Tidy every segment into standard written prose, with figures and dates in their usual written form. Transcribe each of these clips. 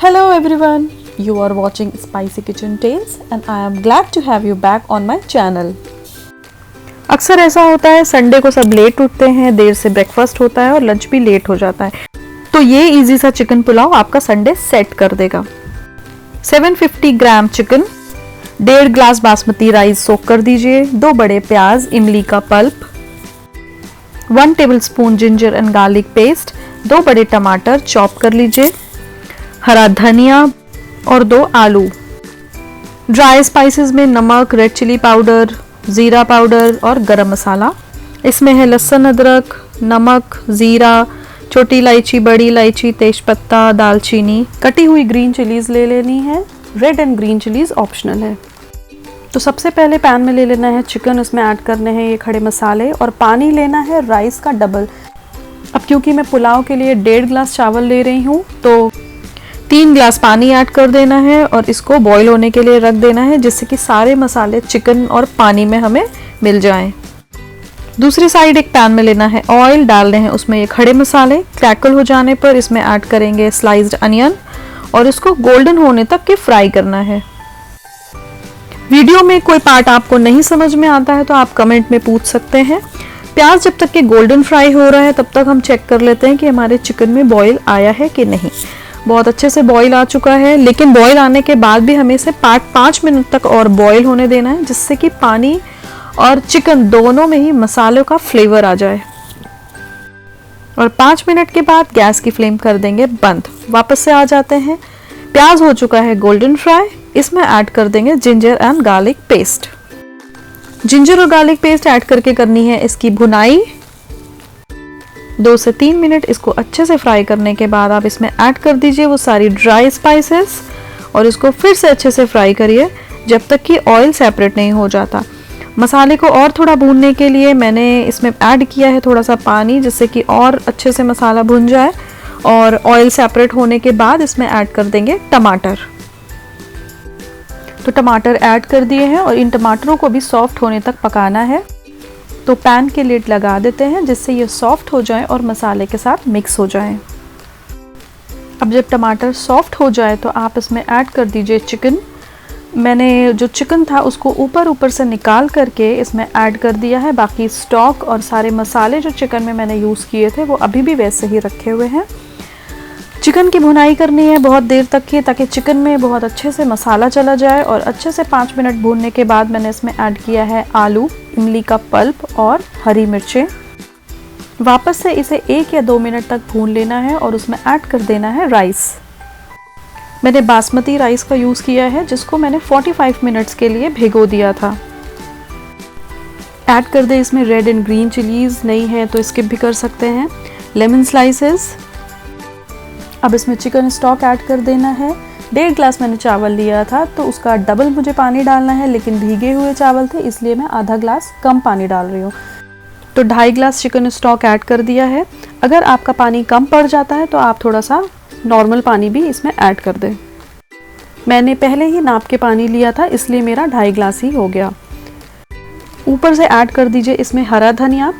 Hello everyone, you are watching Spicy Kitchen Tales and I am glad to have you back on my channel. अक्सर ऐसा होता है Sunday को सब late उठते हैं, देर से ब्रेकफास्ट होता है और लंच भी लेट हो जाता है, तो ये इजी सा चिकन पुलाव आपका संडे सेट कर देगा। 750 gram chicken, 1.5 glass basmati rice soak कर दीजिए, 2 बड़े प्याज, इमली का pulp, 1 tablespoon ginger and garlic paste, 2 बड़े टमाटर चॉप कर लीजिए, हरा धनिया और 2 आलू। ड्राई स्पाइसेस में नमक, रेड चिली पाउडर, ज़ीरा पाउडर और गरम मसाला। इसमें है लहसुन, अदरक, नमक, ज़ीरा, छोटी इलायची, बड़ी इलायची, तेजपत्ता, दालचीनी। कटी हुई ग्रीन चिलीज़ ले लेनी है, red and green chillies optional है। तो सबसे पहले पैन में ले लेना है चिकन, उसमें ऐड करने हैं ये खड़े मसाले और पानी लेना है राइस का डबल। अब क्योंकि मैं पुलाव के लिए 1.5 ग्लास चावल ले रही हूँ तो 3 ग्लास पानी ऐड कर देना है और इसको बॉईल होने के लिए रख देना है, जिससे कि सारे मसाले चिकन और पानी में हमें मिल जाएं। दूसरी साइड एक पैन में लेना है ऑयल, डालने हैं उसमें ये खड़े मसाले। क्रैकल हो जाने पर इसमें ऐड करेंगे स्लाइस्ड अनियन और इसको गोल्डन होने तक के फ्राई करना है। वीडियो में कोई पार्ट आपको नहीं समझ में आता है तो आप कमेंट में पूछ सकते हैं। प्याज जब तक कि गोल्डन फ्राई हो रहा है तब तक हम चेक कर लेते हैं कि हमारे चिकन में बॉईल आया है कि नहीं। बहुत अच्छे से बॉईल आ चुका है, लेकिन बॉईल आने के बाद भी हमें इसे 5 मिनट तक और बॉईल होने देना है, जिससे कि पानी और चिकन दोनों में ही मसालों का फ्लेवर आ जाए। और 5 मिनट के बाद गैस की फ्लेम कर देंगे बंद। वापस से आ जाते हैं। प्याज हो चुका है गोल्डन फ्राई, इसमें ऐड कर देंगे ginger and garlic paste. Ginger और गार्लिक पेस्ट ऐड करके करनी है इसकी भुनाई। 2 से 3 मिनट इसको अच्छे से फ्राई करने के बाद आप इसमें ऐड कर दीजिए वो सारी ड्राई स्पाइसेस और इसको फिर से अच्छे से फ्राई करिए जब तक कि ऑयल सेपरेट नहीं हो जाता। मसाले को और थोड़ा भूनने के लिए मैंने इसमें ऐड किया है थोड़ा सा पानी, जिससे कि और अच्छे से मसाला भुन जाए। और ऑयल सेपरेट होने के बाद इसमें ऐड कर देंगे टमाटर। तो टमाटर ऐड कर दिए हैं और इन टमाटरों को भी सॉफ्ट होने तक पकाना है। तो पैन के लिड लगा देते हैं जिससे ये सॉफ्ट हो जाए और मसाले के साथ मिक्स हो जाए। अब जब टमाटर सॉफ्ट हो जाए तो आप इसमें ऐड कर दीजिए चिकन। मैंने जो चिकन था उसको ऊपर से निकाल करके इसमें ऐड कर दिया है। बाकी स्टॉक और सारे मसाले जो चिकन में मैंने यूज़ किए थे वो अभी भी वैसे ही रखे हुए हैं। चिकन की भुनाई करनी है बहुत देर तक की, ताकि चिकन में बहुत अच्छे से मसाला चला जाए। और अच्छे से 5 मिनट भूनने के बाद मैंने इसमें ऐड किया है आलू, इमली का पल्प और हरी मिर्चें। वापस से इसे 1 या 2 मिनट तक भून लेना है और उसमें ऐड कर देना है राइस। मैंने बासमती राइस का यूज़ किया है, जिसको मैंने 45 मिनट्स के लिए भिगो दिया था। ऐड कर दे इसमें रेड एंड ग्रीन चिलीज़, नहीं है तो स्किप भी कर सकते हैं। Lemon slices. अब इसमें चिकन स्टॉक ऐड कर देना है। 1.5 ग्लास मैंने चावल लिया था तो उसका डबल मुझे पानी डालना है, लेकिन भीगे हुए चावल थे इसलिए मैं आधा ग्लास कम पानी डाल रही हूँ। तो 2.5 ग्लास चिकन स्टॉक ऐड कर दिया है। अगर आपका पानी कम पड़ जाता है तो आप थोड़ा सा नॉर्मल पानी भी इसमें ऐड कर दें। मैंने पहले ही नाप के पानी लिया था इसलिए मेरा 2.5 ग्लास ही हो गया। ऊपर से ऐड कर दीजिए इसमें हरा धनिया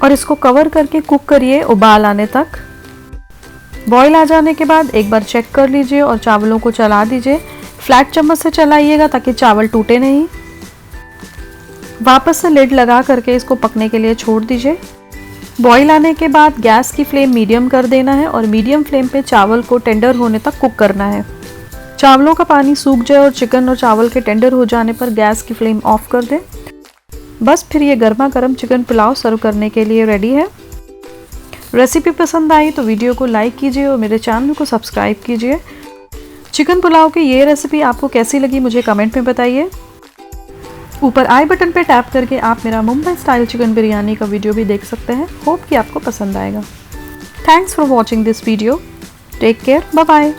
और इसको कवर करके कुक करिए उबाल आने तक। बॉईल आ जाने के बाद एक बार चेक कर लीजिए और चावलों को चला दीजिए। फ्लैट चम्मच से चलाइएगा ताकि चावल टूटे नहीं। वापस से लिड लगा करके इसको पकने के लिए छोड़ दीजिए। बॉईल आने के बाद गैस की फ्लेम मीडियम कर देना है और मीडियम फ्लेम पे चावल को टेंडर होने तक कुक करना है। चावलों का पानी सूख जाए और चिकन और चावल के टेंडर हो जाने पर गैस की फ्लेम ऑफ कर दें। बस फिर ये गर्मा गर्म चिकन पुलाव सर्व करने के लिए रेडी है। रेसिपी पसंद आई तो वीडियो को लाइक कीजिए और मेरे चैनल को सब्सक्राइब कीजिए। चिकन पुलाव की ये रेसिपी आपको कैसी लगी मुझे कमेंट में बताइए। ऊपर आई बटन पे टैप करके आप मेरा मुंबई स्टाइल चिकन बिरयानी का वीडियो भी देख सकते हैं। होप कि आपको पसंद आएगा। Thanks for watching this video. Take care, bye bye.